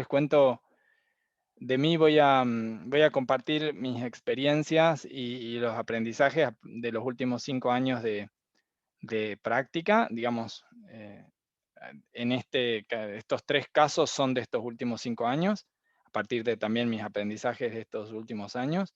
Les cuento de mí, voy a compartir mis experiencias y los aprendizajes de los últimos 5 años de práctica, digamos, estos 3 casos son de estos últimos 5 años, a partir de también mis aprendizajes de estos últimos años.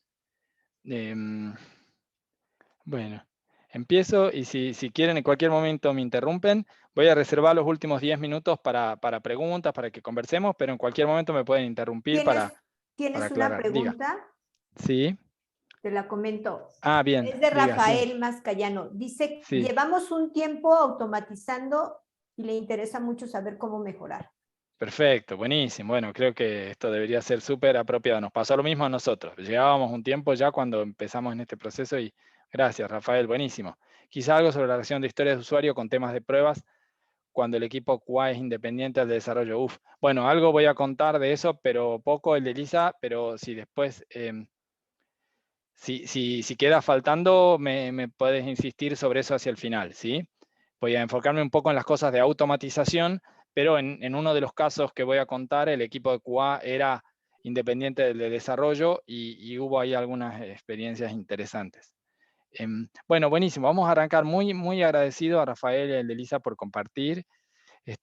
Bueno, empiezo y si quieren en cualquier momento me interrumpen. Voy a reservar los últimos 10 minutos para preguntas, para que conversemos, pero en cualquier momento me pueden interrumpir ¿Tienes, para tienes una aclarar. Diga. pregunta? Sí. Te la comento. Bien, Es de diga, sí. Rafael Mascayano. Dice, Sí, llevamos un tiempo automatizando y le interesa mucho saber cómo mejorar. perfecto, buenísimo. Bueno, creo que esto debería ser súper apropiado. Nos pasó lo mismo a nosotros. Llevábamos un tiempo ya cuando empezamos en este proceso y gracias, Rafael, buenísimo. Quizá algo sobre la relación de historias de usuario con temas de pruebas cuando el equipo QA es independiente del desarrollo. Bueno, algo voy a contar de eso, pero poco el de Elisa, pero si después, si queda faltando, me puedes insistir sobre eso hacia el final, ¿sí? Voy a enfocarme un poco en las cosas de automatización, pero en uno de los casos que voy a contar, el equipo de QA era independiente del de desarrollo y hubo ahí algunas experiencias interesantes. Bueno, buenísimo. Vamos a arrancar. Muy agradecido a Rafael y a Elisa por compartir.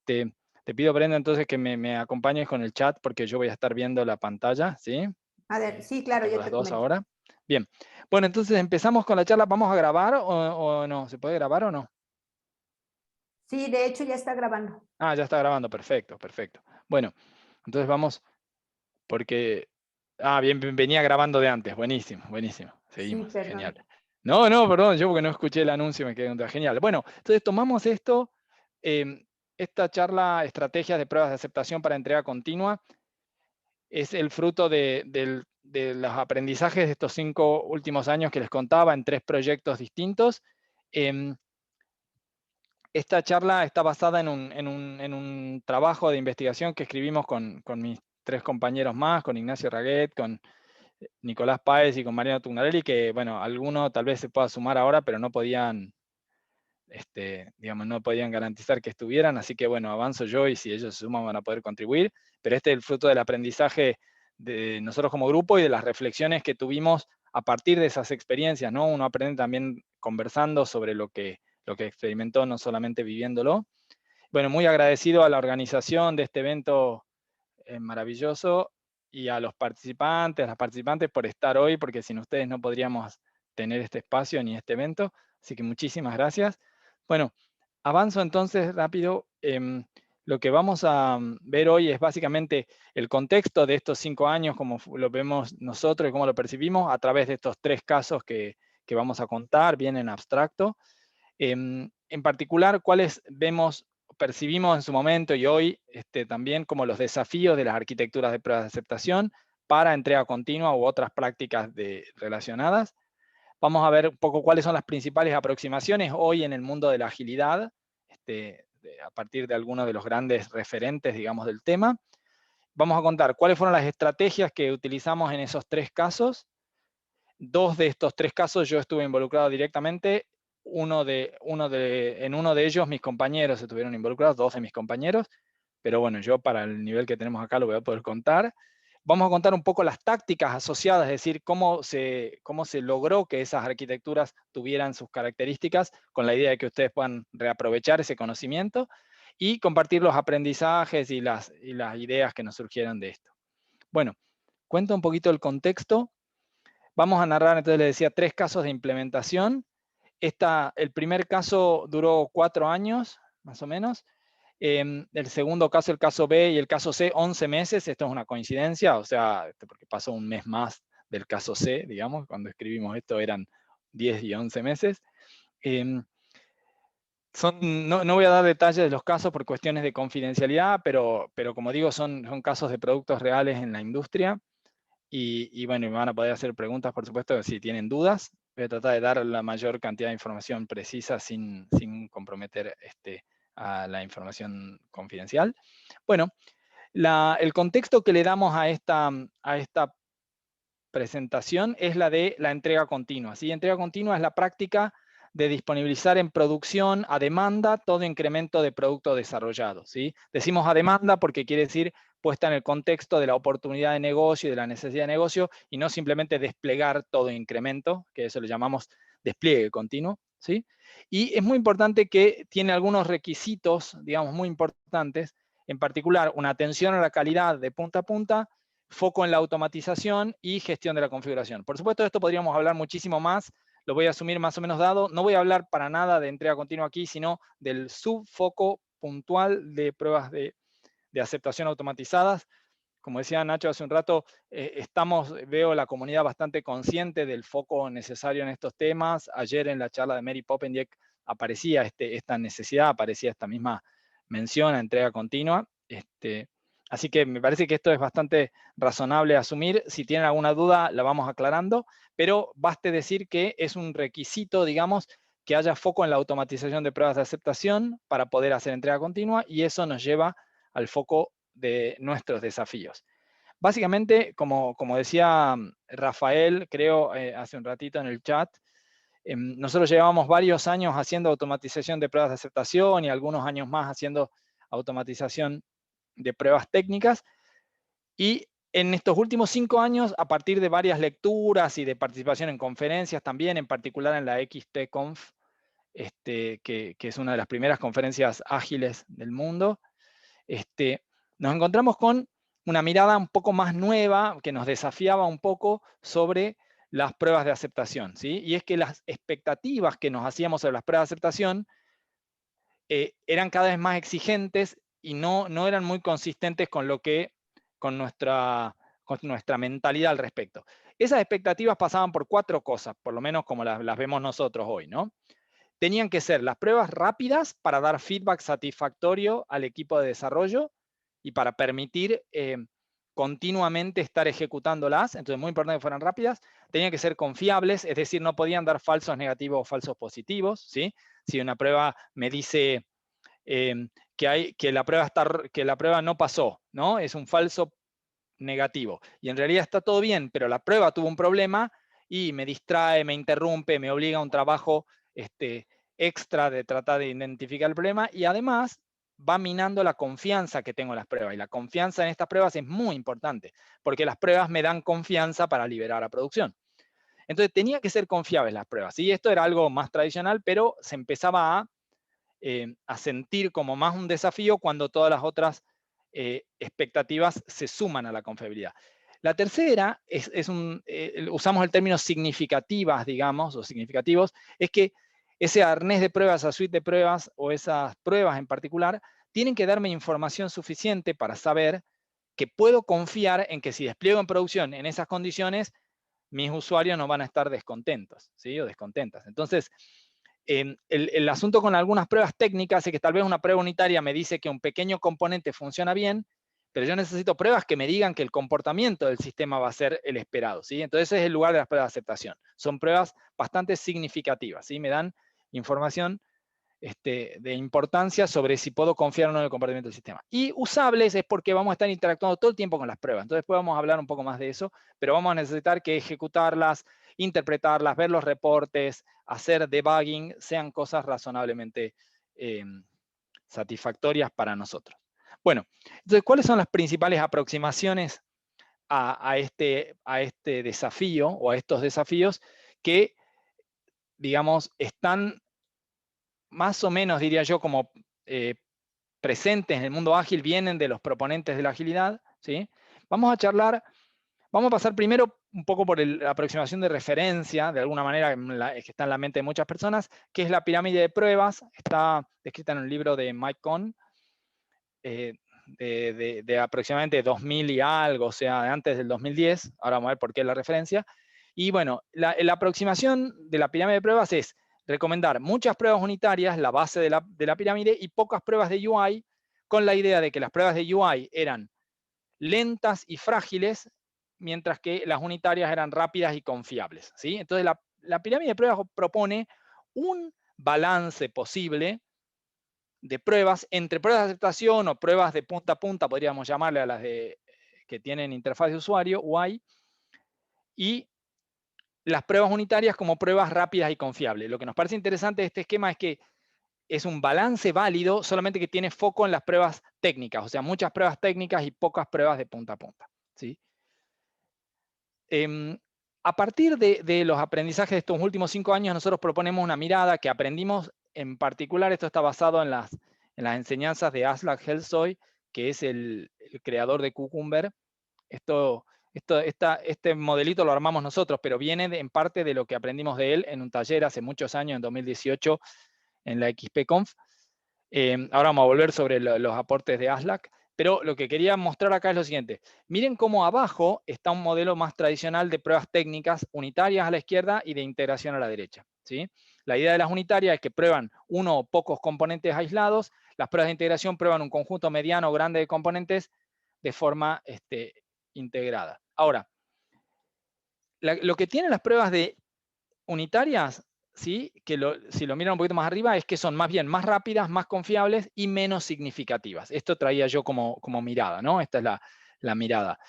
Te pido, Brenda, entonces que me acompañes con el chat porque yo voy a estar viendo la pantalla, ¿sí? A ver, sí, claro, Tengo yo las te dos comento. ahora. Bien. Bueno, entonces empezamos con la charla. ¿Vamos a grabar o no? ¿Se puede grabar o no? Sí, de hecho ya está grabando. Ya está grabando. Perfecto, perfecto. Bueno, entonces vamos porque... venía grabando de antes. Buenísimo, buenísimo. Sí, Seguimos. Genial. perdón. No, perdón, yo porque no escuché el anuncio me quedé con genial. Bueno, entonces tomamos esto, esta charla, estrategias de pruebas de aceptación para entrega continua, es el fruto de los aprendizajes de estos 5 últimos años que les contaba en 3 proyectos distintos. Esta charla está basada en un trabajo de investigación que escribimos con mis 3 compañeros más, con Ignacio Raguet, con Nicolás Páez y con Mariano Tugnarelli, que, bueno, alguno tal vez se pueda sumar ahora, pero no podían, digamos, no podían garantizar que estuvieran, así que, bueno, avanzo yo y si ellos se suman van a poder contribuir, pero este es el fruto del aprendizaje de nosotros como grupo y de las reflexiones que tuvimos a partir de esas experiencias, ¿no? Uno aprende también conversando sobre lo que experimentó, no solamente viviéndolo. Bueno, muy agradecido a la organización de este evento maravilloso y a los participantes, las participantes por estar hoy, porque sin ustedes no podríamos tener este espacio ni este evento, así que muchísimas gracias. Bueno, avanzo entonces rápido. Lo que vamos a ver hoy es básicamente el contexto de estos 5 años, como lo vemos nosotros y cómo lo percibimos a través de estos 3 casos que vamos a contar, bien en abstracto. En particular, cuáles percibimos en su momento y hoy también como los desafíos de las arquitecturas de pruebas de aceptación para entrega continua u otras prácticas relacionadas. Vamos a ver un poco cuáles son las principales aproximaciones hoy en el mundo de la agilidad, a partir de algunos de los grandes referentes, digamos, del tema. Vamos a contar cuáles fueron las estrategias que utilizamos en esos 3 casos. 2 de estos 3 casos yo estuve involucrado directamente. En uno de ellos mis compañeros estuvieron involucrados, 2 de mis compañeros, pero bueno, yo para el nivel que tenemos acá lo voy a poder contar. Vamos a contar un poco las tácticas asociadas, es decir, cómo se logró que esas arquitecturas tuvieran sus características, con la idea de que ustedes puedan reaprovechar ese conocimiento, y compartir los aprendizajes y las ideas que nos surgieron de esto. Bueno, cuento un poquito el contexto. Vamos a narrar, entonces les decía, 3 casos de implementación. El primer caso duró 4 años, más o menos. El segundo caso, el caso B y el caso C, 11 meses. Esto es una coincidencia, o sea, porque pasó un mes más del caso C, digamos. Cuando escribimos esto eran 10 y 11 meses. No voy a dar detalles de los casos por cuestiones de confidencialidad, pero como digo, son casos de productos reales en la industria. Y bueno, me van a poder hacer preguntas, por supuesto, si tienen dudas. Voy a tratar de dar la mayor cantidad de información precisa sin comprometer a la información confidencial. Bueno, el contexto que le damos a esta presentación es la de la entrega continua. ¿Sí? Entrega continua es la práctica de disponibilizar en producción a demanda todo incremento de producto desarrollado. ¿Sí? Decimos a demanda porque quiere decir puesta en el contexto de la oportunidad de negocio y de la necesidad de negocio, y no simplemente desplegar todo incremento, que eso lo llamamos despliegue continuo, ¿sí? Y es muy importante que tiene algunos requisitos, digamos, muy importantes, en particular una atención a la calidad de punta a punta, foco en la automatización y gestión de la configuración. Por supuesto, de esto podríamos hablar muchísimo más, lo voy a asumir más o menos dado. No voy a hablar para nada de entrega continua aquí, sino del subfoco puntual de pruebas de aceptación automatizadas. Como decía Nacho hace un rato, veo la comunidad bastante consciente del foco necesario en estos temas. Ayer en la charla de Mary Poppendieck aparecía esta necesidad, aparecía esta misma mención a entrega continua. Así que me parece que esto es bastante razonable asumir. Si tienen alguna duda, la vamos aclarando, pero baste decir que es un requisito, digamos, que haya foco en la automatización de pruebas de aceptación para poder hacer entrega continua, y eso nos lleva al foco de nuestros desafíos. Básicamente, como decía Rafael, creo, hace un ratito en el chat, nosotros llevamos varios años haciendo automatización de pruebas de aceptación y algunos años más haciendo automatización de pruebas técnicas, y en estos últimos 5 años, a partir de varias lecturas y de participación en conferencias también, en particular en la XPConf, que es una de las primeras conferencias ágiles del mundo, nos encontramos con una mirada un poco más nueva, que nos desafiaba un poco sobre las pruebas de aceptación, ¿sí? Y es que las expectativas que nos hacíamos sobre las pruebas de aceptación eran cada vez más exigentes y no eran muy consistentes con nuestra mentalidad al respecto. Esas expectativas pasaban por 4 cosas, por lo menos como las vemos nosotros hoy, ¿no? Tenían que ser las pruebas rápidas para dar feedback satisfactorio al equipo de desarrollo y para permitir continuamente estar ejecutándolas. Entonces, muy importante que fueran rápidas. Tenían que ser confiables, es decir, no podían dar falsos negativos o falsos positivos, ¿sí? Si una prueba me dice que la prueba no pasó, ¿no? Es un falso negativo. Y en realidad está todo bien, pero la prueba tuvo un problema y me distrae, me interrumpe, me obliga a un trabajo extra de tratar de identificar el problema, y además va minando la confianza que tengo en las pruebas. Y la confianza en estas pruebas es muy importante, porque las pruebas me dan confianza para liberar a producción. Entonces tenía que ser confiables las pruebas. Y esto era algo más tradicional, pero se empezaba a sentir como más un desafío cuando todas las otras expectativas se suman a la confiabilidad. La tercera, usamos el término significativas, digamos, o significativos, es que ese arnés de pruebas, esa suite de pruebas, o esas pruebas en particular, tienen que darme información suficiente para saber que puedo confiar en que si despliego en producción en esas condiciones, mis usuarios no van a estar descontentos, ¿sí? O descontentas. Entonces, el asunto con algunas pruebas técnicas es que tal vez una prueba unitaria me dice que un pequeño componente funciona bien, pero yo necesito pruebas que me digan que el comportamiento del sistema va a ser el esperado, ¿sí? Entonces ese es el lugar de las pruebas de aceptación. Son pruebas bastante significativas, ¿sí? Me dan información de importancia sobre si puedo confiar o no en el comportamiento del sistema. Y usables es porque vamos a estar interactuando todo el tiempo con las pruebas. Entonces después vamos a hablar un poco más de eso, pero vamos a necesitar que ejecutarlas, interpretarlas, ver los reportes, hacer debugging, sean cosas razonablemente satisfactorias para nosotros. Bueno, entonces, ¿cuáles son las principales aproximaciones a este desafío, o a estos desafíos que, digamos, están más o menos, diría yo, como presentes en el mundo ágil, vienen de los proponentes de la agilidad, ¿sí? Vamos a pasar primero un poco por la aproximación de referencia, de alguna manera, que está en la mente de muchas personas, que es la pirámide de pruebas. Está descrita en un libro de Mike Cohn, de aproximadamente 2000 y algo, o sea, de antes del 2010. Ahora vamos a ver por qué la referencia. Y bueno, la aproximación de la pirámide de pruebas es recomendar muchas pruebas unitarias, la base de la pirámide, y pocas pruebas de UI, con la idea de que las pruebas de UI eran lentas y frágiles, mientras que las unitarias eran rápidas y confiables, ¿sí? Entonces la pirámide de pruebas propone un balance posible de pruebas entre pruebas de aceptación o pruebas de punta a punta, podríamos llamarle a las que tienen interfaz de usuario, UI, y las pruebas unitarias como pruebas rápidas y confiables. Lo que nos parece interesante de este esquema es que es un balance válido, solamente que tiene foco en las pruebas técnicas, o sea, muchas pruebas técnicas y pocas pruebas de punta a punta, ¿sí? A partir de los aprendizajes de estos últimos 5 años, nosotros proponemos una mirada que aprendimos, en particular, esto está basado en las enseñanzas de Aslak Helsoy, que es el creador de Cucumber. Este modelito lo armamos nosotros, pero viene en parte de lo que aprendimos de él en un taller hace muchos años, en 2018, en la XPConf. Ahora vamos a volver sobre los aportes de Aslak, pero lo que quería mostrar acá es lo siguiente. Miren cómo abajo está un modelo más tradicional de pruebas técnicas unitarias a la izquierda y de integración a la derecha, ¿sí? La idea de las unitarias es que prueban uno o pocos componentes aislados. Las pruebas de integración prueban un conjunto mediano o grande de componentes de forma integrada. Ahora, lo que tienen las pruebas de unitarias, ¿sí? Que si lo miran un poquito más arriba, es que son más bien más rápidas, más confiables y menos significativas. Esto traía yo como mirada, ¿no? Esta es la mirada.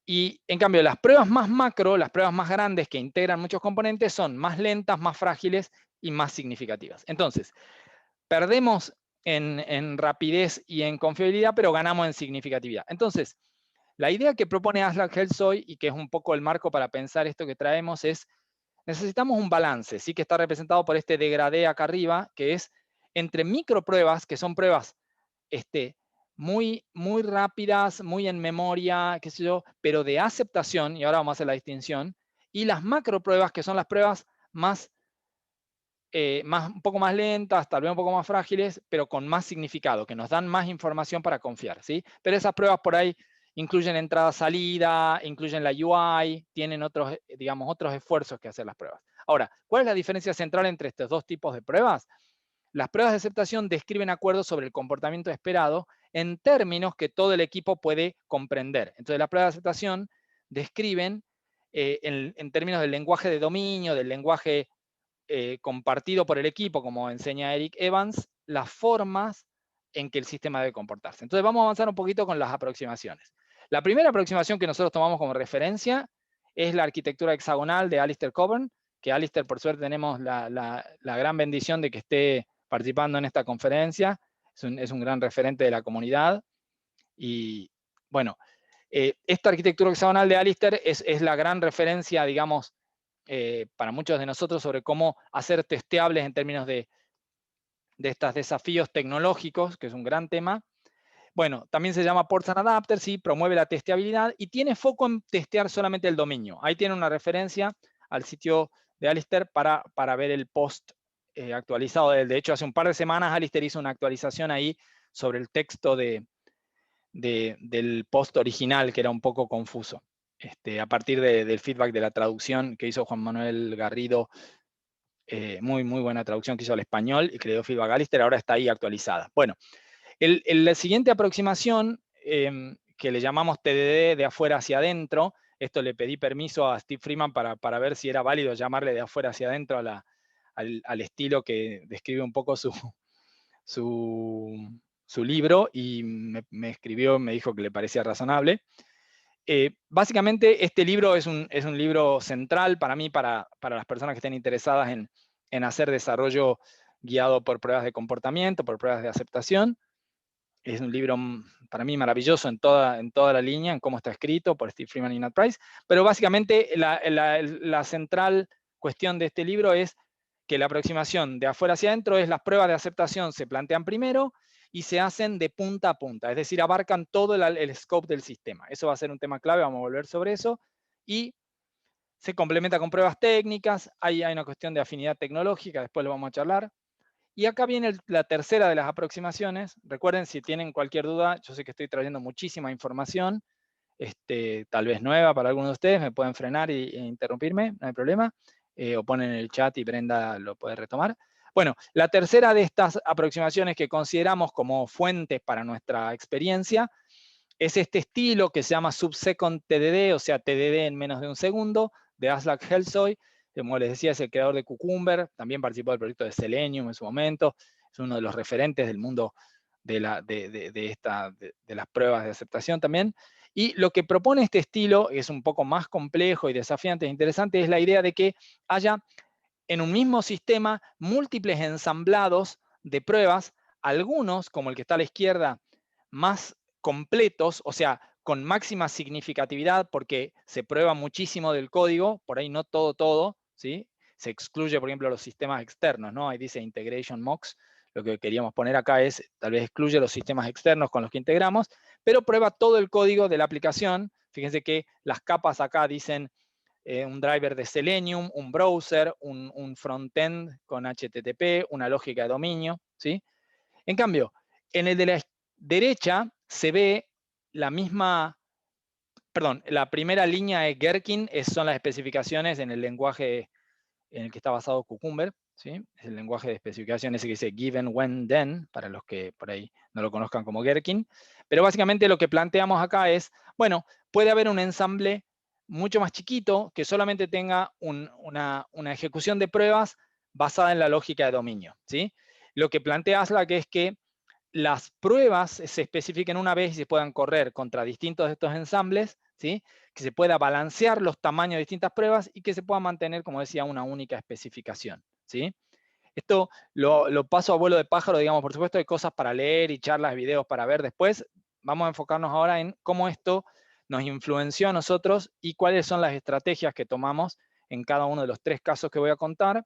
Y en cambio, las pruebas más macro, las pruebas más grandes que integran muchos componentes, son más lentas, más frágiles y más significativas. Entonces, perdemos en rapidez y en confiabilidad, pero ganamos en significatividad. Entonces, la idea que propone Aslak Helsoy, y que es un poco el marco para pensar esto que traemos, es: necesitamos un balance, ¿sí? Que está representado por este degradé acá arriba, que es entre micropruebas, que son pruebas muy, muy rápidas, muy en memoria, qué sé yo, pero de aceptación, y ahora vamos a hacer la distinción, y las macropruebas, que son las pruebas un poco más lentas, tal vez un poco más frágiles, pero con más significado, que nos dan más información para confiar, ¿sí? Pero esas pruebas por ahí incluyen entrada-salida, incluyen la UI, tienen otros, digamos, otros esfuerzos que hacer las pruebas. Ahora, ¿cuál es la diferencia central entre estos dos tipos de pruebas? Las pruebas de aceptación describen acuerdos sobre el comportamiento esperado en términos que todo el equipo puede comprender. Entonces, las pruebas de aceptación describen, en términos del lenguaje de dominio, del lenguaje compartido por el equipo, como enseña Eric Evans, las formas en que el sistema debe comportarse. Entonces vamos a avanzar un poquito con las aproximaciones. La primera aproximación que nosotros tomamos como referencia es la arquitectura hexagonal de Alistair Cockburn, que Alistair, por suerte, tenemos la gran bendición de que esté participando en esta conferencia. Es un gran referente de la comunidad. Y bueno, esta arquitectura hexagonal de Alistair es la gran referencia, digamos, para muchos de nosotros sobre cómo hacer testeables en términos de estos desafíos tecnológicos, que es un gran tema. Bueno, también se llama Ports and Adapters, ¿sí? Promueve la testeabilidad y tiene foco en testear solamente el dominio. Ahí tiene una referencia al sitio de Alistair para ver el post actualizado. De hecho, hace un par de semanas Alistair hizo una actualización ahí sobre el texto del post original, que era un poco confuso. A partir del feedback de la traducción que hizo Juan Manuel Garrido, muy buena traducción que hizo al español y que le dio feedback a Alistair, ahora está ahí actualizada. Bueno, la siguiente aproximación, que le llamamos TDD, de afuera hacia adentro, esto le pedí permiso a Steve Freeman para ver si era válido llamarle de afuera hacia adentro al estilo que describe un poco su libro, y me escribió, me dijo que le parecía razonable. Básicamente, este libro es un libro central para mí, para las personas que estén interesadas en hacer desarrollo guiado por pruebas de comportamiento, por pruebas de aceptación. Es un libro para mí maravilloso en toda la línea, en cómo está escrito por Steve Freeman y Nat Price. Pero básicamente la central cuestión de este libro es que la aproximación de afuera hacia adentro es: las pruebas de aceptación se plantean primero y se hacen de punta a punta, es decir, abarcan todo el scope del sistema. Eso va a ser un tema clave, vamos a volver sobre eso. Y se complementa con pruebas técnicas, hay una cuestión de afinidad tecnológica, después lo vamos a charlar. Y acá viene la tercera de las aproximaciones. Recuerden, si tienen cualquier duda, yo sé que estoy trayendo muchísima información, tal vez nueva para algunos de ustedes, me pueden frenar e interrumpirme, no hay problema, o ponen en el chat y Brenda lo puede retomar. Bueno, la tercera de estas aproximaciones que consideramos como fuentes para nuestra experiencia es este estilo que se llama Subsecond TDD, o sea, TDD en menos de un segundo, de Aslak Helsoy. Como les decía, es el creador de Cucumber, también participó del proyecto de Selenium en su momento, es uno de los referentes del mundo de las pruebas de aceptación también. Y lo que propone este estilo, es un poco más complejo y desafiante e interesante, es la idea de que haya en un mismo sistema múltiples ensamblados de pruebas, algunos, como el que está a la izquierda, más completos, o sea, con máxima significatividad porque se prueba muchísimo del código, por ahí no todo, ¿sí? Se excluye, por ejemplo, los sistemas externos, ¿no? Ahí dice Integration Mocks, lo que queríamos poner acá es, tal vez excluye los sistemas externos con los que integramos, pero prueba todo el código de la aplicación. Fíjense que las capas acá dicen un driver de Selenium, un browser, un frontend con HTTP, una lógica de dominio, ¿sí? En cambio, en el de la derecha se ve la misma, perdón, la primera línea de Gherkin son las especificaciones en el lenguaje en el que está basado Cucumber, ¿sí? Es el lenguaje de especificación ese que dice given, when, then, para los que por ahí no lo conozcan como Gherkin. Pero básicamente lo que planteamos acá es, bueno, puede haber un ensamble mucho más chiquito que solamente tenga una ejecución de pruebas basada en la lógica de dominio, ¿sí? Lo que plantea Aslak es que las pruebas se especifiquen una vez y se puedan correr contra distintos de estos ensambles, ¿sí? Que se pueda balancear los tamaños de distintas pruebas y que se pueda mantener, como decía, una única especificación, ¿sí? Esto lo paso a vuelo de pájaro, digamos, por supuesto hay cosas para leer y charlas, videos para ver después. Vamos a enfocarnos ahora en cómo esto nos influenció a nosotros y cuáles son las estrategias que tomamos en cada uno de los 3 casos que voy a contar,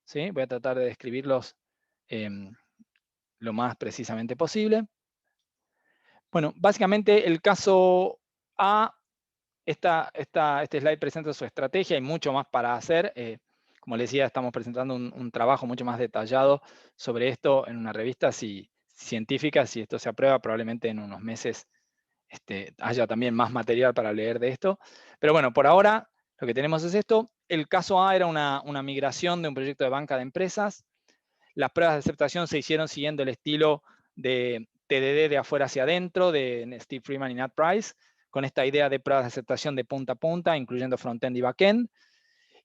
¿sí? Voy a tratar de describirlos lo más precisamente posible. Bueno, básicamente el caso A, este slide presenta su estrategia, hay mucho más para hacer. Como les decía, estamos presentando un trabajo mucho más detallado sobre esto en una revista científica. Si esto se aprueba, probablemente en unos meses haya también más material para leer de esto. Pero bueno, por ahora lo que tenemos es esto. El caso A era una migración de un proyecto de banca de empresas. Las pruebas de aceptación se hicieron siguiendo el estilo de TDD de afuera hacia adentro, de Steve Freeman y Nat Price, con esta idea de pruebas de aceptación de punta a punta, incluyendo frontend y backend.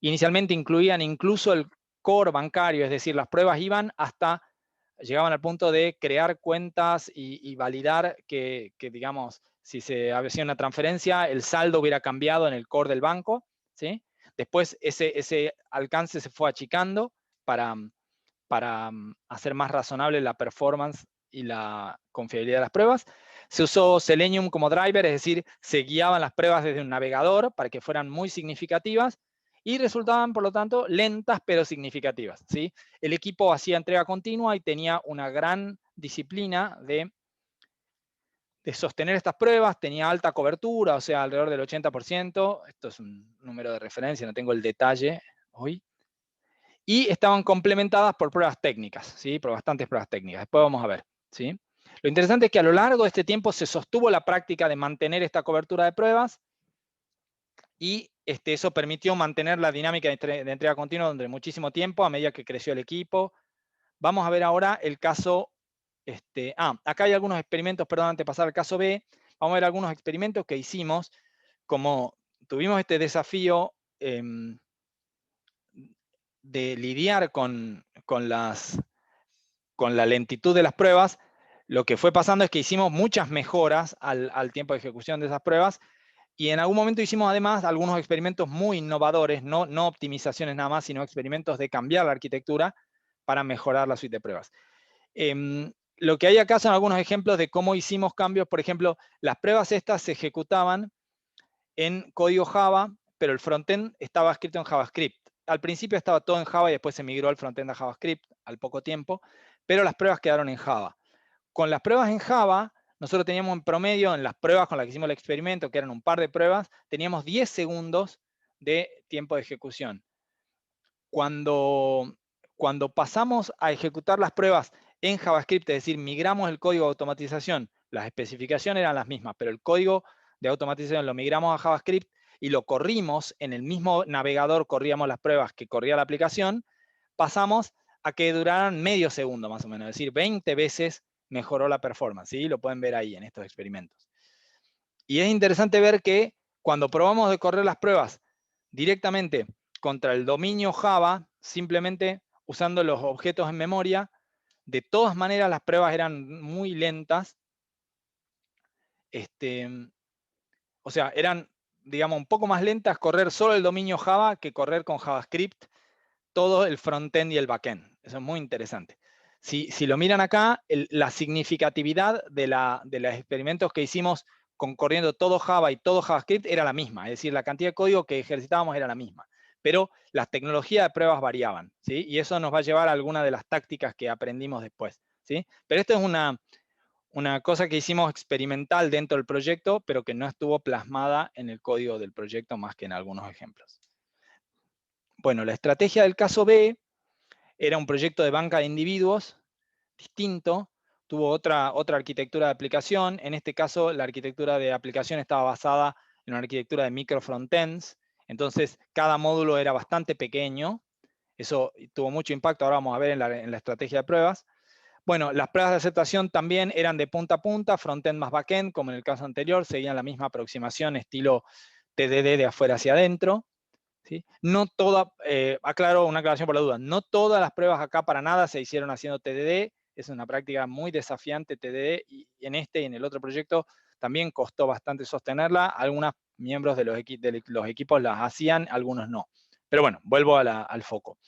Inicialmente incluían incluso el core bancario, es decir, las pruebas llegaban al punto de crear cuentas y validar que, digamos, si se hacía una transferencia, el saldo hubiera cambiado en el core del banco, ¿sí? Después ese alcance se fue achicando para hacer más razonable la performance y la confiabilidad de las pruebas. Se usó Selenium como driver, es decir, se guiaban las pruebas desde un navegador para que fueran muy significativas y resultaban, por lo tanto, lentas pero significativas, ¿sí? El equipo hacía entrega continua y tenía una gran disciplina de sostener estas pruebas, tenía alta cobertura, o sea, alrededor del 80%. Esto es un número de referencia, no tengo el detalle hoy. Y estaban complementadas por pruebas técnicas, ¿sí? Por bastantes pruebas técnicas. Después vamos a ver, ¿sí? Lo interesante es que a lo largo de este tiempo se sostuvo la práctica de mantener esta cobertura de pruebas y eso permitió mantener la dinámica de entrega continua durante muchísimo tiempo a medida que creció el equipo. Vamos a ver ahora el caso, acá hay algunos experimentos, perdón, antes de pasar al caso B, vamos a ver algunos experimentos que hicimos, como tuvimos este desafío de lidiar con la lentitud de las pruebas, lo que fue pasando es que hicimos muchas mejoras al tiempo de ejecución de esas pruebas y en algún momento hicimos además algunos experimentos muy innovadores, no optimizaciones nada más, sino experimentos de cambiar la arquitectura para mejorar la suite de pruebas. Lo que hay acá son algunos ejemplos de cómo hicimos cambios. Por ejemplo, las pruebas estas se ejecutaban en código Java, pero el frontend estaba escrito en JavaScript. Al principio estaba todo en Java y después se migró al frontend a JavaScript al poco tiempo, pero las pruebas quedaron en Java. Con las pruebas en Java, nosotros teníamos en promedio, en las pruebas con las que hicimos el experimento, que eran un par de pruebas, teníamos 10 segundos de tiempo de ejecución. Cuando pasamos a ejecutar las pruebas en JavaScript, es decir, migramos el código de automatización, las especificaciones eran las mismas, pero el código de automatización lo migramos a JavaScript y lo corrimos en el mismo navegador, corríamos las pruebas que corría la aplicación, pasamos a que duraran medio segundo más o menos, es decir, 20 veces mejoró la performance, ¿sí? Lo pueden ver ahí en estos experimentos. Y es interesante ver que cuando probamos de correr las pruebas directamente contra el dominio Java, simplemente usando los objetos en memoria, de todas maneras las pruebas eran muy lentas. O sea, eran, digamos, un poco más lentas correr solo el dominio Java que correr con JavaScript todo el frontend y el backend. Eso es muy interesante. Si lo miran acá, la significatividad de los experimentos que hicimos corriendo todo Java y todo JavaScript era la misma, es decir, la cantidad de código que ejercitábamos era la misma, pero las tecnologías de pruebas variaban, ¿sí? Y eso nos va a llevar a algunas de las tácticas que aprendimos después, ¿sí? Pero esto es una cosa que hicimos experimental dentro del proyecto, pero que no estuvo plasmada en el código del proyecto más que en algunos ejemplos. Bueno, la estrategia del caso B era un proyecto de banca de individuos distinto, tuvo otra arquitectura de aplicación. En este caso, la arquitectura de aplicación estaba basada en una arquitectura de micro frontends, entonces cada módulo era bastante pequeño. Eso tuvo mucho impacto, ahora vamos a ver en la estrategia de pruebas. Bueno, las pruebas de aceptación también eran de punta a punta, frontend más backend, como en el caso anterior, seguían la misma aproximación, estilo TDD de afuera hacia adentro. ¿Sí? No toda, aclaro una aclaración por la duda, no todas las pruebas acá para nada se hicieron haciendo TDD, es una práctica muy desafiante TDD, y en este y en el otro proyecto también costó bastante sostenerla, algunos miembros de los equipos las hacían, algunos no. Pero bueno, vuelvo al foco.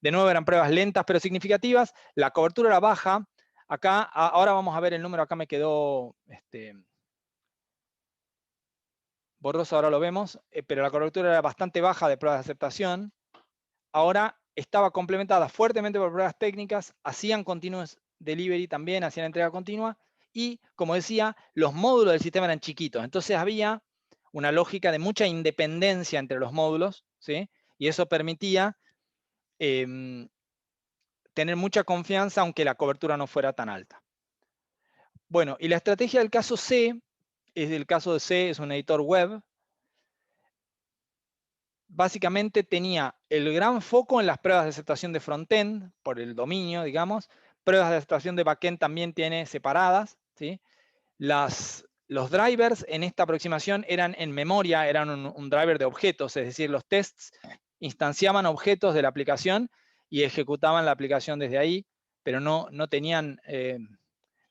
De nuevo eran pruebas lentas pero significativas, la cobertura era baja, acá, ahora vamos a ver el número, acá me quedó borroso, ahora lo vemos, pero la cobertura era bastante baja de pruebas de aceptación. Ahora estaba complementada fuertemente por pruebas técnicas, hacían continuous delivery también, hacían entrega continua, y como decía, los módulos del sistema eran chiquitos, entonces había una lógica de mucha independencia entre los módulos, ¿sí? Y eso permitía tener mucha confianza aunque la cobertura no fuera tan alta. Bueno, y la estrategia del caso C, el caso de C es un editor web, básicamente tenía el gran foco en las pruebas de aceptación de frontend, por el dominio, digamos. Pruebas de aceptación de backend también tiene separadas, ¿sí? Los drivers en esta aproximación eran en memoria, eran un driver de objetos, es decir, los tests instanciaban objetos de la aplicación y ejecutaban la aplicación desde ahí, pero no tenían,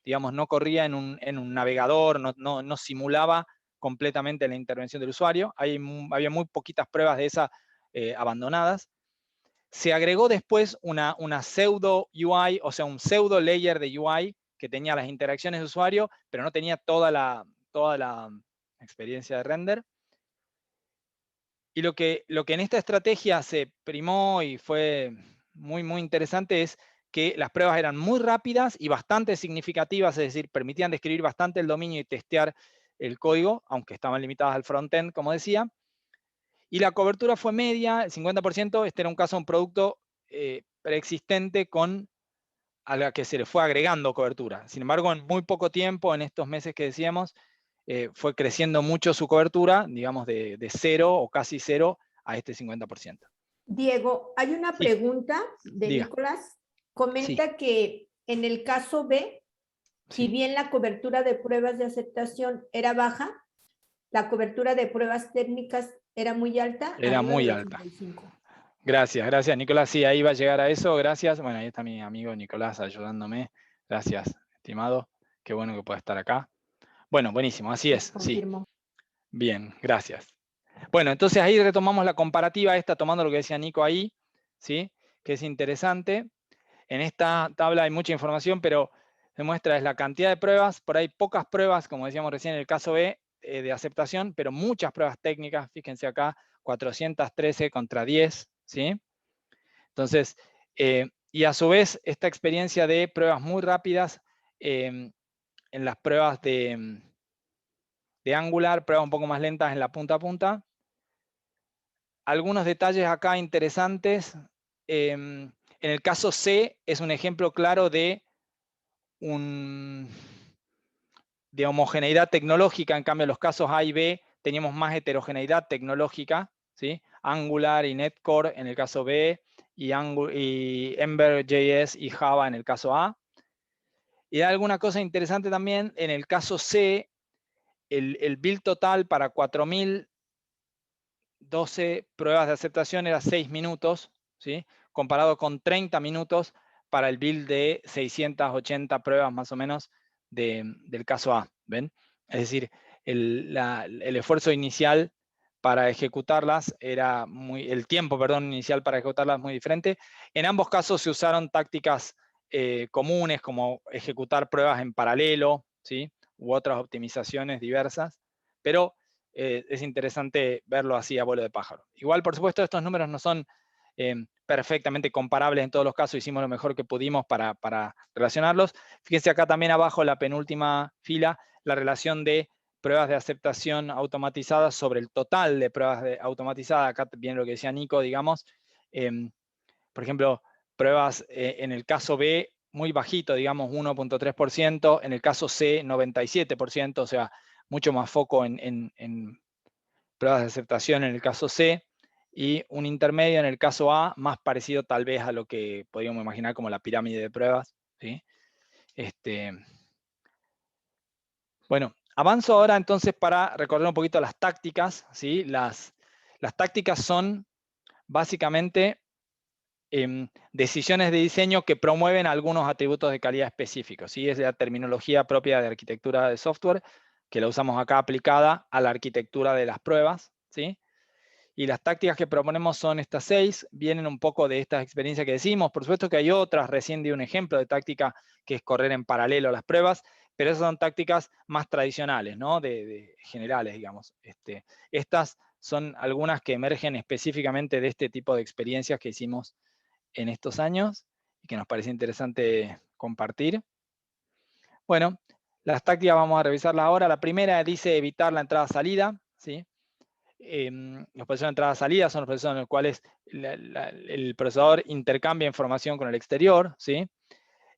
digamos, no corría en un navegador, no simulaba completamente la intervención del usuario. Había muy poquitas pruebas de esas abandonadas. Se agregó después una pseudo UI, o sea, un pseudo layer de UI que tenía las interacciones de usuario, pero no tenía toda la experiencia de render. Y lo que en esta estrategia se primó y fue muy interesante es que las pruebas eran muy rápidas y bastante significativas, es decir, permitían describir bastante el dominio y testear el código, aunque estaban limitadas al frontend, como decía. Y la cobertura fue media, el 50%, este era un caso de un producto preexistente a la que se le fue agregando cobertura. Sin embargo, en muy poco tiempo, en estos meses que decíamos, fue creciendo mucho su cobertura, digamos de 0 o casi 0 a este 50%. Diego, hay una Sí, pregunta de diga. Nicolás. Sí, Comenta que en el caso B, si sí. bien la cobertura de pruebas de aceptación era baja, la cobertura de pruebas técnicas era muy alta, Era arriba muy del alta. 85. Gracias, Nicolás. Sí, ahí va a llegar a eso, gracias. Bueno, ahí está mi amigo Nicolás ayudándome. Gracias, estimado. Qué bueno que pueda estar acá. Bueno, buenísimo, así es, sí. Confirmo. Bien, gracias. Bueno, entonces ahí retomamos la comparativa esta, tomando lo que decía Nico ahí, ¿sí? Que es interesante. En esta tabla hay mucha información, pero se muestra es la cantidad de pruebas, por ahí pocas pruebas, como decíamos recién en el caso B, de aceptación, pero muchas pruebas técnicas, fíjense acá, 413 contra 10, ¿sí? Entonces, y a su vez, esta experiencia de pruebas muy rápidas en las pruebas de Angular, pruebas un poco más lentas en la punta a punta. Algunos detalles acá interesantes. En el caso C es un ejemplo claro de homogeneidad tecnológica, en cambio en los casos A y B teníamos más heterogeneidad tecnológica, ¿sí? Angular y Netcore en el caso B, y Ember.js y Java en el caso A. Y hay alguna cosa interesante también, en el caso C, el build total para 4012 pruebas de aceptación era 6 minutos, ¿sí? Comparado con 30 minutos para el build de 680 pruebas más o menos del caso A, ¿ven? Es decir, el esfuerzo inicial para ejecutarlas era el tiempo, perdón, inicial para ejecutarlas muy diferente. En ambos casos se usaron tácticas comunes, como ejecutar pruebas en paralelo, ¿sí? U otras optimizaciones diversas, pero es interesante verlo así a vuelo de pájaro. Igual, por supuesto, estos números no son perfectamente comparables en todos los casos, hicimos lo mejor que pudimos para relacionarlos. Fíjense acá también abajo, en la penúltima fila, la relación de pruebas de aceptación automatizadas sobre el total de pruebas automatizadas. Acá viene lo que decía Nico, digamos. Por ejemplo, pruebas en el caso B muy bajito, digamos 1.3%, en el caso C 97%, o sea, mucho más foco en pruebas de aceptación en el caso C, y un intermedio en el caso A, más parecido tal vez a lo que podríamos imaginar como la pirámide de pruebas, ¿sí? Bueno, avanzo ahora entonces para recordar un poquito las tácticas, ¿sí? Las tácticas son básicamente decisiones de diseño que promueven algunos atributos de calidad específicos, ¿sí? Es la terminología propia de arquitectura de software, que la usamos acá aplicada a la arquitectura de las pruebas, ¿sí? Y las tácticas que proponemos son estas 6, vienen un poco de estas experiencias que decimos. Por supuesto que hay otras, recién di un ejemplo de táctica que es correr en paralelo a las pruebas, pero esas son tácticas más tradicionales, ¿no? De generales, digamos. Estas son algunas que emergen específicamente de este tipo de experiencias que hicimos en estos años y que nos parece interesante compartir. Bueno, las tácticas vamos a revisarlas ahora. La primera dice evitar la entrada-salida, ¿sí? Los procesos de entrada-salida son los procesos en los cuales el procesador intercambia información con el exterior, ¿sí?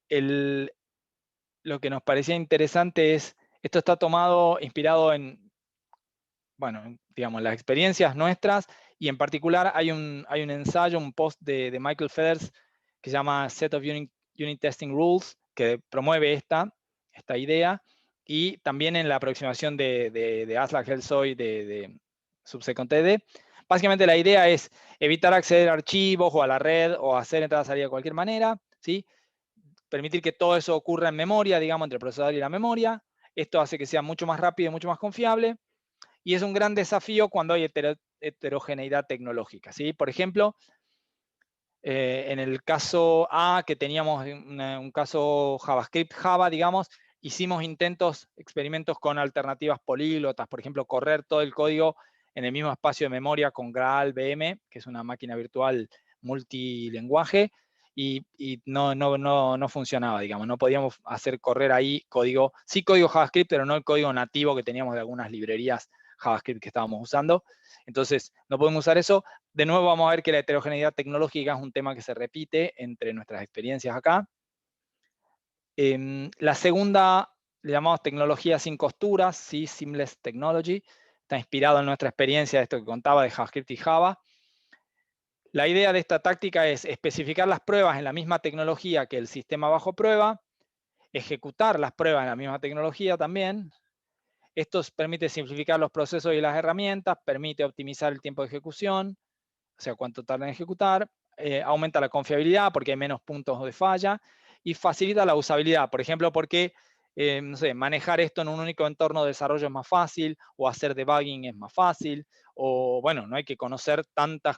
Lo que nos parecía interesante es, esto está inspirado en, bueno, digamos, las experiencias nuestras, y en particular hay un ensayo, un post de Michael Feathers que se llama Set of Unit Testing Rules, que promueve esta idea, y también en la aproximación de Aslak Helsoy de Subsecond TD. Básicamente la idea es evitar acceder a archivos o a la red o hacer entrada-salida de cualquier manera, ¿sí? Permitir que todo eso ocurra en memoria, digamos, entre el procesador y la memoria. Esto hace que sea mucho más rápido y mucho más confiable. Y es un gran desafío cuando hay heterogeneidad tecnológica, ¿sí? Por ejemplo, en el caso A, que teníamos un caso JavaScript Java, digamos, hicimos experimentos con alternativas políglotas, por ejemplo, correr todo el código en el mismo espacio de memoria con Graal VM, que es una máquina virtual multilenguaje, y no funcionaba, digamos, no podíamos hacer correr ahí código, sí código JavaScript, pero no el código nativo que teníamos de algunas librerías JavaScript que estábamos usando. Entonces, no podemos usar eso. De nuevo vamos a ver que la heterogeneidad tecnológica es un tema que se repite entre nuestras experiencias acá. La segunda le llamamos tecnología sin costuras, ¿sí? Seamless Technology. Está inspirado en nuestra experiencia de esto que contaba de JavaScript y Java. La idea de esta táctica es especificar las pruebas en la misma tecnología que el sistema bajo prueba, ejecutar las pruebas en la misma tecnología también. Esto permite simplificar los procesos y las herramientas, permite optimizar el tiempo de ejecución, o sea, cuánto tarda en ejecutar, aumenta la confiabilidad porque hay menos puntos de falla, y facilita la usabilidad, por ejemplo, porque no sé, manejar esto en un único entorno de desarrollo es más fácil, o hacer debugging es más fácil, o bueno, no hay que conocer tantas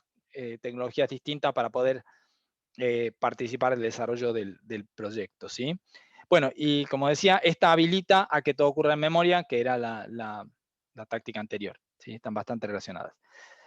tecnologías distintas para poder participar en el desarrollo del proyecto, ¿sí? Bueno, y como decía, esta habilita a que todo ocurra en memoria, que era la táctica anterior, ¿sí? Están bastante relacionadas.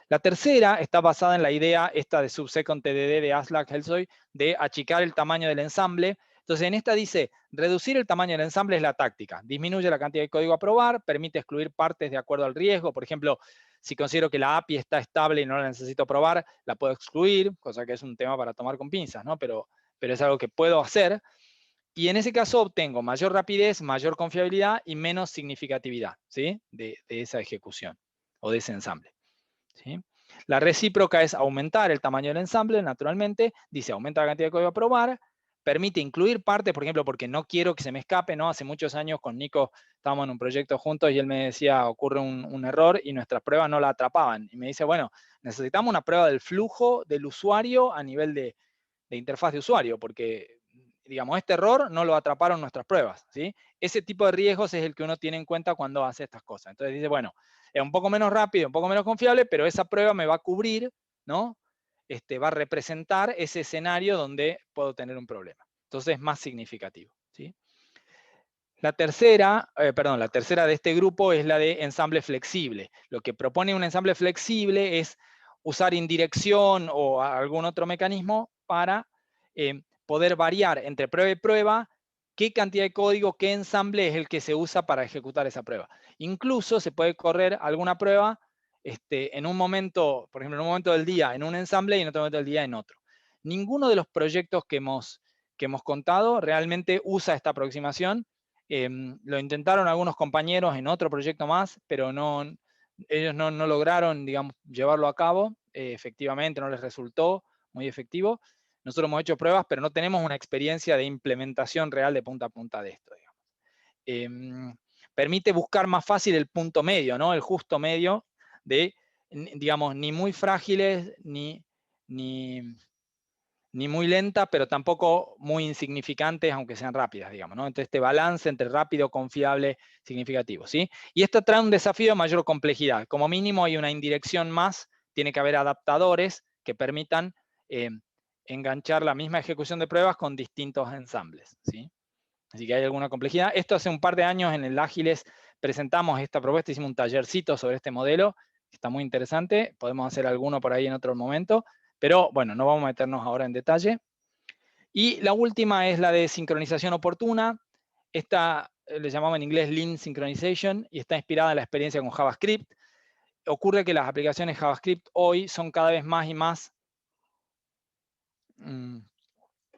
La tercera está basada en la idea esta de Subsecond TDD de Aslak Helsoy de achicar el tamaño del ensamble. Entonces, en esta dice, reducir el tamaño del ensamble es la táctica. Disminuye la cantidad de código a probar, permite excluir partes de acuerdo al riesgo. Por ejemplo, si considero que la API está estable y no la necesito probar, la puedo excluir, cosa que es un tema para tomar con pinzas, ¿no? Pero es algo que puedo hacer. Y en ese caso obtengo mayor rapidez, mayor confiabilidad y menos significatividad, ¿sí? de esa ejecución o de ese ensamble, ¿sí? La recíproca es aumentar el tamaño del ensamble, naturalmente. Dice, aumenta la cantidad de código a probar, permite incluir partes, por ejemplo, porque no quiero que se me escape, ¿no? Hace muchos años con Nico estábamos en un proyecto juntos y él me decía, ocurre un error y nuestras pruebas no la atrapaban. Y me dice, bueno, necesitamos una prueba del flujo del usuario a nivel de interfaz de usuario, porque digamos, este error no lo atraparon nuestras pruebas, ¿sí? Ese tipo de riesgos es el que uno tiene en cuenta cuando hace estas cosas. Entonces dice, bueno, es un poco menos rápido, un poco menos confiable, pero esa prueba me va a cubrir, ¿no? Va a representar ese escenario donde puedo tener un problema. Entonces es más significativo, ¿sí? La tercera de este grupo es la de ensamble flexible. Lo que propone un ensamble flexible es usar indirección o algún otro mecanismo para poder variar entre prueba y prueba qué cantidad de código, qué ensamble es el que se usa para ejecutar esa prueba. Incluso se puede correr alguna prueba en un momento, por ejemplo, en un momento del día en un ensamble y en otro momento del día en otro. Ninguno de los proyectos que hemos contado realmente usa esta aproximación. Lo intentaron algunos compañeros en otro proyecto más, pero ellos no lograron, digamos, llevarlo a cabo. Efectivamente, no les resultó muy efectivo. Nosotros hemos hecho pruebas, pero no tenemos una experiencia de implementación real de punta a punta de esto, digamos. Permite buscar más fácil el punto medio, ¿no? El justo medio de, digamos, ni muy frágiles, ni muy lenta, pero tampoco muy insignificantes, aunque sean rápidas, digamos, ¿no? Entonces, este balance entre rápido, confiable, significativo, ¿sí? Y esto trae un desafío de mayor complejidad. Como mínimo hay una indirección más, tiene que haber adaptadores que permitan enganchar la misma ejecución de pruebas con distintos ensambles, ¿sí? Así que hay alguna complejidad. Esto hace un par de años en el Ágiles presentamos esta propuesta, hicimos un tallercito sobre este modelo, está muy interesante, podemos hacer alguno por ahí en otro momento, pero bueno, no vamos a meternos ahora en detalle. Y la última es la de sincronización oportuna. Esta le llamamos en inglés Lean Synchronization y está inspirada en la experiencia con JavaScript. Ocurre que las aplicaciones JavaScript hoy son cada vez más y más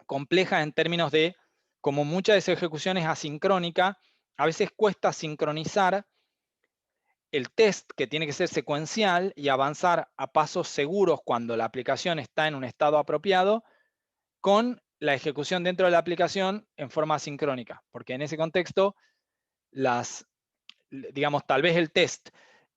complejas en términos de, como muchas de esas ejecuciones asincrónica, a veces cuesta sincronizar el test, que tiene que ser secuencial y avanzar a pasos seguros cuando la aplicación está en un estado apropiado, con la ejecución dentro de la aplicación en forma sincrónica, porque en ese contexto, digamos, tal vez el test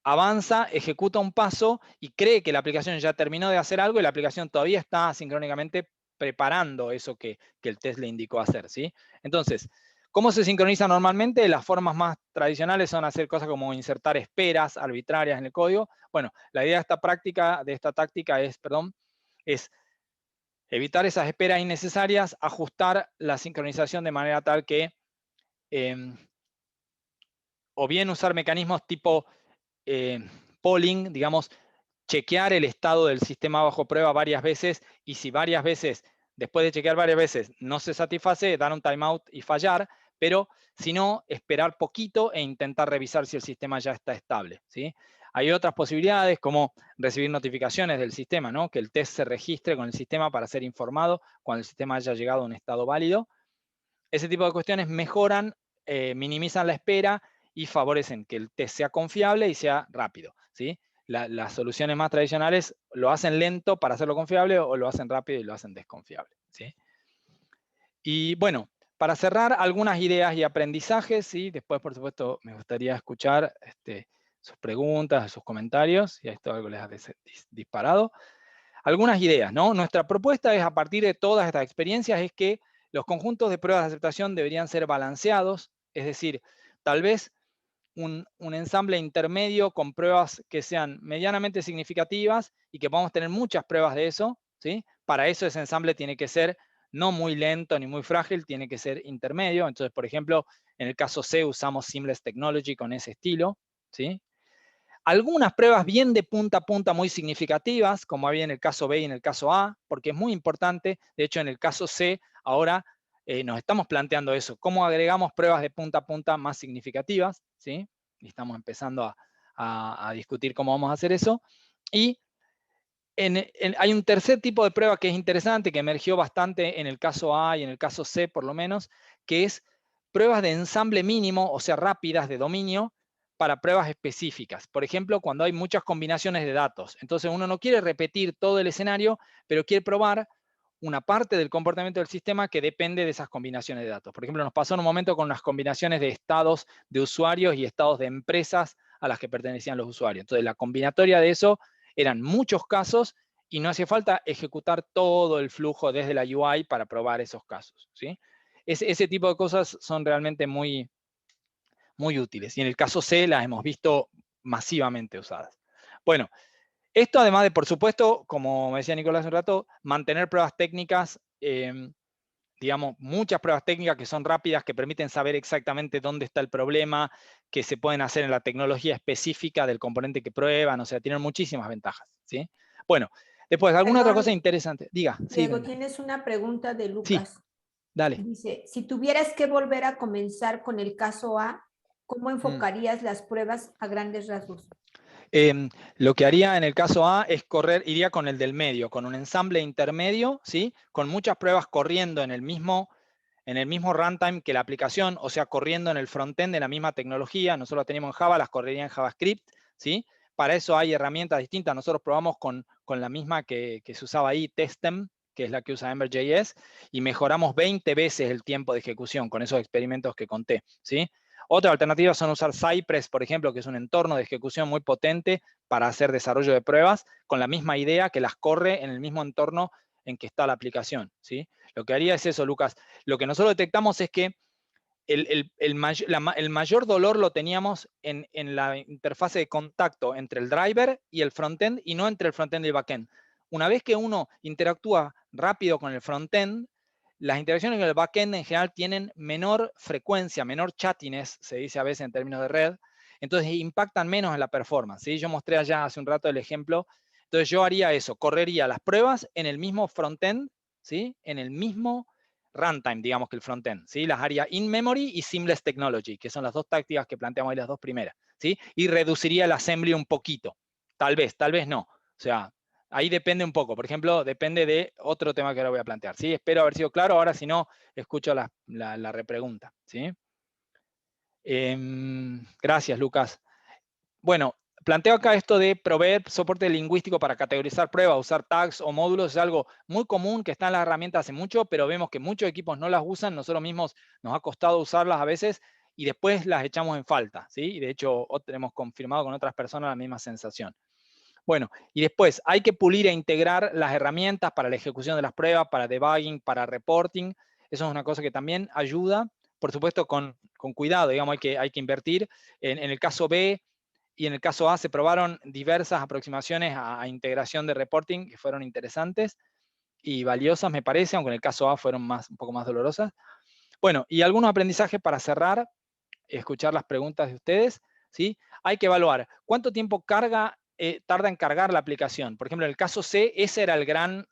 avanza, ejecuta un paso y cree que la aplicación ya terminó de hacer algo y la aplicación todavía está sincrónicamente preparando eso que el test le indicó hacer, ¿sí? Entonces, ¿cómo se sincroniza normalmente? Las formas más tradicionales son hacer cosas como insertar esperas arbitrarias en el código. Bueno, la idea de esta táctica es evitar esas esperas innecesarias, ajustar la sincronización de manera tal que o bien usar mecanismos tipo polling, digamos, chequear el estado del sistema bajo prueba varias veces y si varias veces, después de chequear varias veces, no se satisface, dar un timeout y fallar, pero si no, esperar poquito e intentar revisar si el sistema ya está estable, ¿sí? Hay otras posibilidades como recibir notificaciones del sistema, ¿no? Que el test se registre con el sistema para ser informado cuando el sistema haya llegado a un estado válido. Ese tipo de cuestiones mejoran, minimizan la espera y favorecen que el test sea confiable y sea rápido, ¿sí? Las soluciones más tradicionales lo hacen lento para hacerlo confiable o lo hacen rápido y lo hacen desconfiable, ¿sí? Y bueno, para cerrar, algunas ideas y aprendizajes, ¿sí? Después, por supuesto, me gustaría escuchar sus preguntas, sus comentarios, si esto algo les ha disparado. Algunas ideas, ¿no? Nuestra propuesta es, a partir de todas estas experiencias, es que los conjuntos de pruebas de aceptación deberían ser balanceados, es decir, tal vez un ensamble intermedio con pruebas que sean medianamente significativas y que podamos tener muchas pruebas de eso, ¿sí? Para eso ese ensamble tiene que ser no muy lento ni muy frágil, tiene que ser intermedio. Entonces, por ejemplo, en el caso C usamos Seamless Technology con ese estilo, ¿sí? Algunas pruebas bien de punta a punta muy significativas, como había en el caso B y en el caso A, porque es muy importante. De hecho, en el caso C, ahora nos estamos planteando eso, cómo agregamos pruebas de punta a punta más significativas, ¿sí? Y estamos empezando a discutir cómo vamos a hacer eso. Y hay un tercer tipo de prueba que es interesante, que emergió bastante en el caso A y en el caso C, por lo menos, que es pruebas de ensamble mínimo, o sea, rápidas de dominio, para pruebas específicas. Por ejemplo, cuando hay muchas combinaciones de datos. Entonces uno no quiere repetir todo el escenario, pero quiere probar una parte del comportamiento del sistema que depende de esas combinaciones de datos. Por ejemplo, nos pasó en un momento con las combinaciones de estados de usuarios y estados de empresas a las que pertenecían los usuarios. Entonces la combinatoria de eso eran muchos casos y no hacía falta ejecutar todo el flujo desde la UI para probar esos casos, ¿sí? ese tipo de cosas son realmente muy, muy útiles. Y en el caso C las hemos visto masivamente usadas. Bueno, esto además de, por supuesto, como me decía Nicolás hace un rato, mantener pruebas técnicas, digamos, muchas pruebas técnicas que son rápidas, que permiten saber exactamente dónde está el problema, que se pueden hacer en la tecnología específica del componente que prueban, o sea, tienen muchísimas ventajas, ¿sí? Bueno, después, ¿alguna otra cosa Perdón, interesante? Diga, sí, Diego, Brenda. tienes una pregunta de Sí, Lucas. dale. Dice, si tuvieras que volver a comenzar con el caso A, ¿cómo Mm. enfocarías las pruebas a grandes rasgos? Lo que haría en el caso A es iría con el del medio, con un ensamble intermedio, ¿sí? Con muchas pruebas corriendo en el mismo runtime que la aplicación, o sea, corriendo en el frontend de la misma tecnología. Nosotros las teníamos en Java, las correría en JavaScript, ¿sí? Para eso hay herramientas distintas. Nosotros probamos con la misma que se usaba ahí, Testem, que es la que usa Ember.js, y mejoramos 20 veces el tiempo de ejecución con esos experimentos que conté, ¿sí? Otra alternativa son usar Cypress, por ejemplo, que es un entorno de ejecución muy potente para hacer desarrollo de pruebas, con la misma idea que las corre en el mismo entorno en que está la aplicación, ¿sí? Lo que haría es eso, Lucas. Lo que nosotros detectamos es que el mayor dolor lo teníamos en la interfase de contacto entre el driver y el frontend, y no entre el frontend y el backend. Una vez que uno interactúa rápido con el frontend, las interacciones con el backend en general tienen menor frecuencia, menor chattiness, se dice a veces en términos de red, entonces impactan menos en la performance, ¿sí? Yo mostré allá hace un rato el ejemplo. Entonces yo haría eso, correría las pruebas en el mismo frontend, ¿sí? En el mismo runtime, digamos, que el frontend, ¿sí? Las haría in-memory y seamless technology, que son las dos tácticas que planteamos ahí, las dos primeras, ¿sí? Y reduciría el assembly un poquito. Tal vez no. O sea, ahí depende un poco. Por ejemplo, depende de otro tema que ahora voy a plantear, ¿sí? Espero haber sido claro. Ahora, si no, escucho la repregunta, ¿sí? Gracias, Lucas. Bueno, planteo acá esto de proveer soporte lingüístico para categorizar pruebas, usar tags o módulos, es algo muy común que está en las herramientas hace mucho, pero vemos que muchos equipos no las usan, nosotros mismos nos ha costado usarlas a veces y después las echamos en falta, ¿sí? Y de hecho hemos confirmado con otras personas la misma sensación. Bueno, y después hay que pulir e integrar las herramientas para la ejecución de las pruebas, para debugging, para reporting. Eso es una cosa que también ayuda, por supuesto con cuidado, digamos, hay que invertir. En el caso B, y en el caso A se probaron diversas aproximaciones a integración de reporting que fueron interesantes y valiosas, me parece, aunque en el caso A fueron un poco más dolorosas. Bueno, y algunos aprendizajes para cerrar, escuchar las preguntas de ustedes, ¿sí? Hay que evaluar cuánto tiempo tarda en cargar la aplicación. Por ejemplo, en el caso C, ese era el gran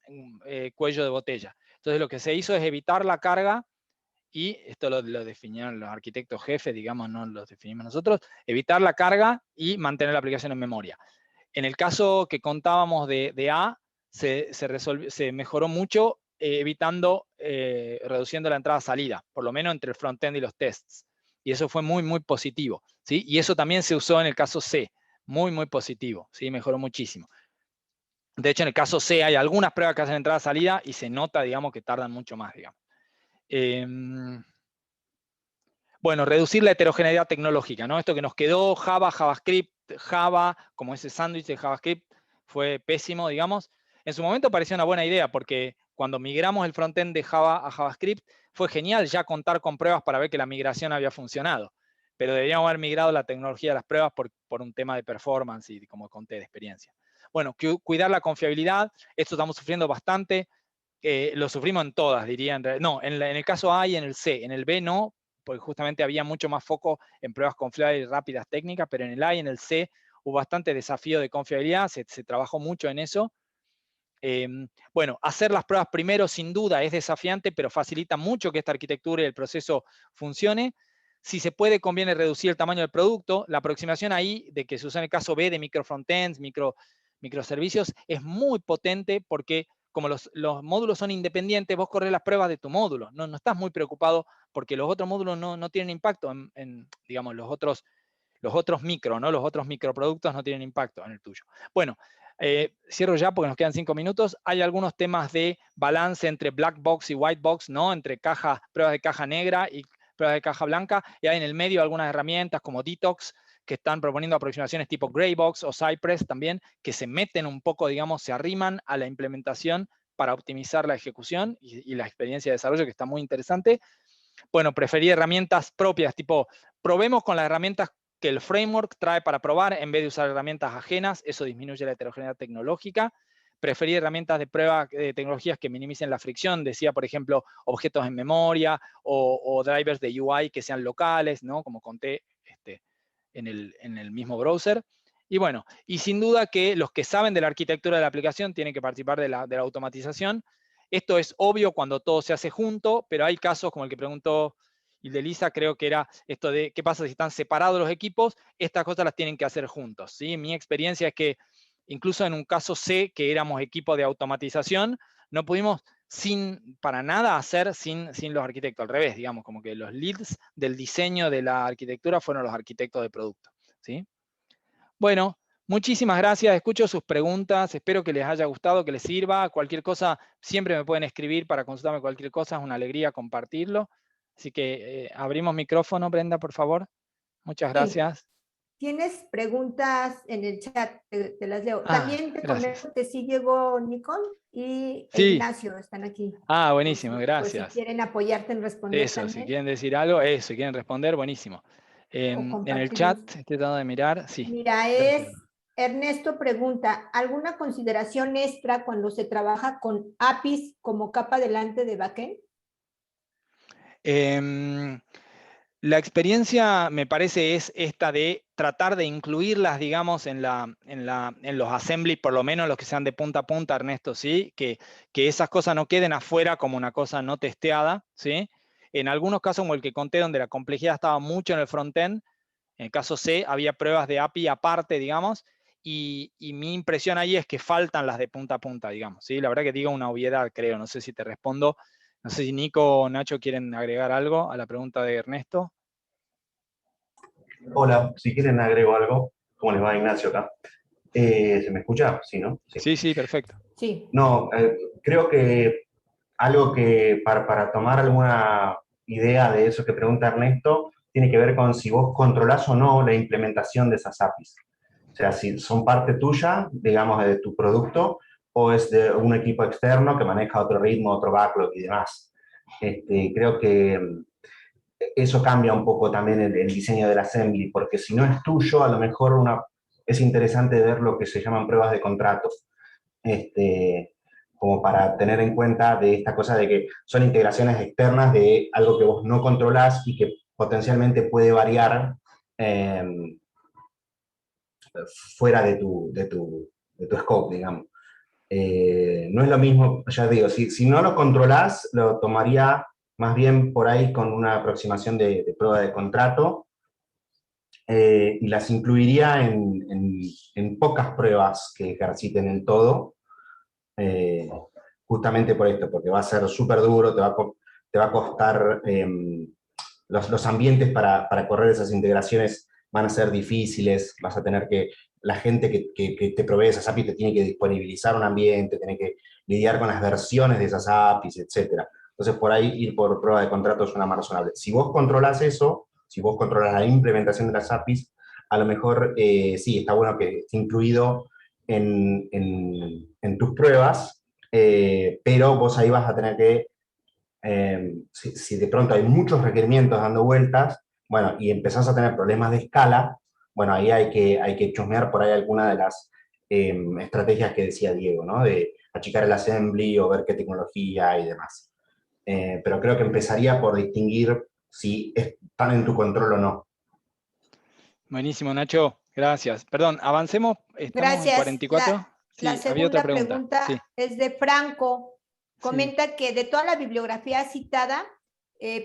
cuello de botella. Entonces, lo que se hizo es evitar la carga, y esto lo definieron los arquitectos jefes, digamos, no lo definimos nosotros, evitar la carga y mantener la aplicación en memoria. En el caso que contábamos de A, se mejoró mucho reduciendo la entrada-salida, por lo menos entre el frontend y los tests. Y eso fue muy, muy positivo, ¿sí? Y eso también se usó en el caso C, muy, muy positivo, ¿sí? Mejoró muchísimo. De hecho, en el caso C hay algunas pruebas que hacen entrada-salida y se nota, digamos, que tardan mucho más, digamos. Bueno, reducir la heterogeneidad tecnológica, ¿no? Esto que nos quedó, Java, JavaScript, Java, como ese sándwich de JavaScript, fue pésimo, digamos. En su momento parecía una buena idea, porque cuando migramos el frontend de Java a JavaScript, fue genial ya contar con pruebas para ver que la migración había funcionado. Pero deberíamos haber migrado la tecnología de las pruebas por un tema de performance y, como conté, de experiencia. Bueno, cuidar la confiabilidad, esto estamos sufriendo bastante. Lo sufrimos en todas, diría. No, en el caso A y en el C. En el B no, porque justamente había mucho más foco en pruebas confiables y rápidas técnicas, pero en el A y en el C hubo bastante desafío de confiabilidad, se trabajó mucho en eso. Bueno, hacer las pruebas primero sin duda es desafiante, pero facilita mucho que esta arquitectura y el proceso funcione. Si se puede, conviene reducir el tamaño del producto. La aproximación ahí de que se usa en el caso B de microfrontends, microservicios, es muy potente porque como los módulos son independientes, vos corres las pruebas de tu módulo. No estás muy preocupado porque los otros módulos no tienen impacto en digamos, los otros micro, ¿no? Los otros microproductos no tienen impacto en el tuyo. Bueno, cierro ya porque nos quedan 5 minutos. Hay algunos temas de balance entre black box y white box, ¿no? Entre pruebas de caja negra y pruebas de caja blanca. Y hay en el medio algunas herramientas como Detox, que están proponiendo aproximaciones tipo Greybox o Cypress también, que se meten un poco, digamos, se arriman a la implementación para optimizar la ejecución y la experiencia de desarrollo, que está muy interesante. bueno, preferí herramientas propias, tipo, probemos con las herramientas que el framework trae para probar en vez de usar herramientas ajenas, eso disminuye la heterogeneidad tecnológica. Preferí herramientas de prueba de tecnologías que minimicen la fricción, decía, por ejemplo, objetos en memoria o drivers de UI que sean locales, ¿no? Como conté en el mismo browser. Y bueno, y sin duda que los que saben de la arquitectura de la aplicación tienen que participar de la automatización. Esto es obvio cuando todo se hace junto, pero hay casos como el que preguntó Ildelisa, creo que era esto de qué pasa si están separados los equipos, estas cosas las tienen que hacer juntos, ¿sí? Mi experiencia es que incluso en un caso C, que éramos equipo de automatización, no pudimos para nada hacer sin los arquitectos, al revés, digamos, como que los leads del diseño de la arquitectura fueron los arquitectos de producto, ¿sí? Bueno, muchísimas gracias, escucho sus preguntas, espero que les haya gustado, que les sirva, cualquier cosa, siempre me pueden escribir para consultarme cualquier cosa, es una alegría compartirlo. Así que abrimos micrófono, Brenda, por favor. Muchas gracias. Tienes preguntas en el chat, te las leo. También te gracias. comento que sí llegó Nicole y Sí. Ignacio, están aquí. Buenísimo, gracias. Por si quieren apoyarte en responder eso, también. si quieren decir algo, eso, si quieren responder, buenísimo. En el chat, estoy tratando de mirar, sí. Mira, Ernesto pregunta, ¿alguna consideración extra cuando se trabaja con APIs como capa delante de backend? La experiencia, me parece, es esta de tratar de incluirlas, digamos, en los assembly, por lo menos los que sean de punta a punta, Ernesto, ¿sí? Que esas cosas no queden afuera como una cosa no testeada, ¿sí? En algunos casos, como el que conté, donde la complejidad estaba mucho en el frontend, en el caso C, había pruebas de API aparte, digamos, y mi impresión ahí es que faltan las de punta a punta, digamos, ¿sí? La verdad que digo una obviedad, creo, no sé si te respondo. No sé si Nico o Nacho quieren agregar algo a la pregunta de Ernesto. Hola, si quieren agrego algo. ¿Cómo les va, Ignacio, acá? ¿Se me escucha? Sí, ¿no? Sí, perfecto. Sí. No, creo que algo que para tomar alguna idea de eso que pregunta Ernesto, tiene que ver con si vos controlás o no la implementación de esas APIs. O sea, si son parte tuya, digamos, de tu producto, o es de un equipo externo que maneja otro ritmo, otro backlog y demás. Creo que eso cambia un poco también el diseño del assembly, porque si no es tuyo, a lo mejor es interesante ver lo que se llaman pruebas de contrato, como para tener en cuenta de esta cosa de que son integraciones externas de algo que vos no controlás y que potencialmente puede variar fuera de tu scope, digamos. No es lo mismo, ya digo, si no lo controlás, lo tomaría más bien por ahí con una aproximación de prueba de contrato, y las incluiría en pocas pruebas que ejerciten el todo, justamente por esto, porque va a ser súper duro, te va a costar, los ambientes para correr esas integraciones van a ser difíciles, vas a tener la gente que te provee esas APIs te tiene que disponibilizar un ambiente, tiene que lidiar con las versiones de esas APIs, etc. Entonces, por ahí ir por prueba de contrato es una más razonable. Si vos controlás eso, si vos controlas la implementación de las APIs, a lo mejor sí, está bueno que esté incluido en tus pruebas, pero vos ahí vas a tener que, si de pronto hay muchos requerimientos dando vueltas, bueno, y empezás a tener problemas de escala, bueno, ahí hay que chusmear por ahí alguna de las estrategias que decía Diego, ¿no? De achicar el assembly o ver qué tecnología y demás. Pero creo que empezaría por distinguir si están en tu control o no. Buenísimo, Nacho. Gracias. Perdón, avancemos. Estamos en 44. La Sí, había otra segunda pregunta es de Franco. Comenta que de toda la bibliografía citada,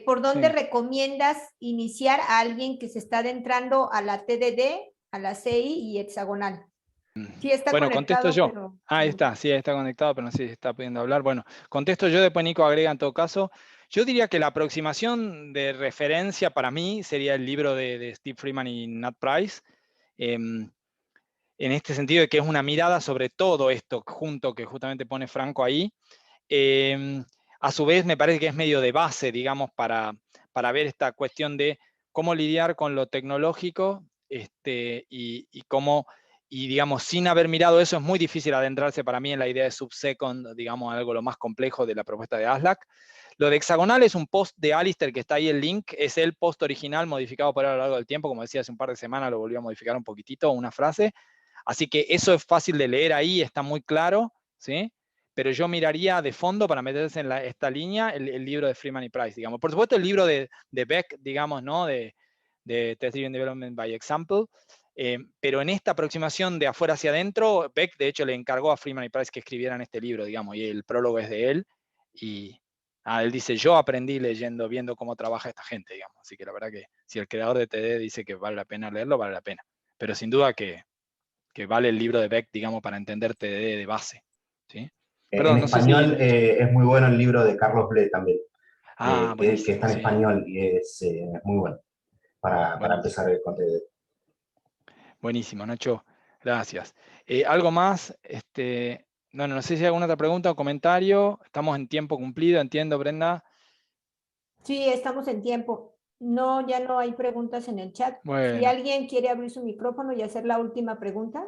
¿por dónde recomiendas iniciar a alguien que se está adentrando a la TDD, a la CI y hexagonal? Sí está contesto yo. pero... Ahí está, sí, está conectado, pero no sé si está pudiendo hablar. Bueno, contesto yo, después Nico agrega en todo caso. Yo diría que la aproximación de referencia para mí sería el libro de Steve Freeman y Nat Price, en este sentido de que es una mirada sobre todo esto junto que justamente pone Franco ahí. A su vez me parece que es medio de base, digamos, para ver esta cuestión de cómo lidiar con lo tecnológico y cómo, y digamos, sin haber mirado eso es muy difícil adentrarse para mí en la idea de subsecond, digamos, algo lo más complejo de la propuesta de Aslak. Lo de hexagonal es un post de Alistair que está ahí el link, es el post original modificado por él a lo largo del tiempo, como decía, hace un par de semanas lo volvió a modificar un poquitito, una frase. Así que eso es fácil de leer ahí, está muy claro, ¿sí? Pero yo miraría de fondo para meterse en esta línea el libro de Freeman y Price, digamos. Por supuesto el libro de Beck, digamos, ¿no? De Test Driven Development by Example, pero en esta aproximación de afuera hacia adentro, Beck de hecho le encargó a Freeman y Price que escribieran este libro, digamos, y el prólogo es de él, y él dice, yo aprendí leyendo, viendo cómo trabaja esta gente, digamos, así que la verdad que si el creador de TD dice que vale la pena leerlo, vale la pena, pero sin duda que vale el libro de Beck, digamos, para entender TD de base, ¿sí? Perdón, En no sé si... español es muy bueno el libro de Carlos Ble también, que buenísimo, está en sí. español y es muy bueno para empezar con TD. Buenísimo, Nacho. Gracias. ¿Algo más? No sé si hay alguna otra pregunta o comentario. Estamos en tiempo cumplido, entiendo, Brenda. Sí, estamos en tiempo. No, ya no hay preguntas en el chat. Si Bueno, alguien quiere abrir su micrófono y hacer la última pregunta.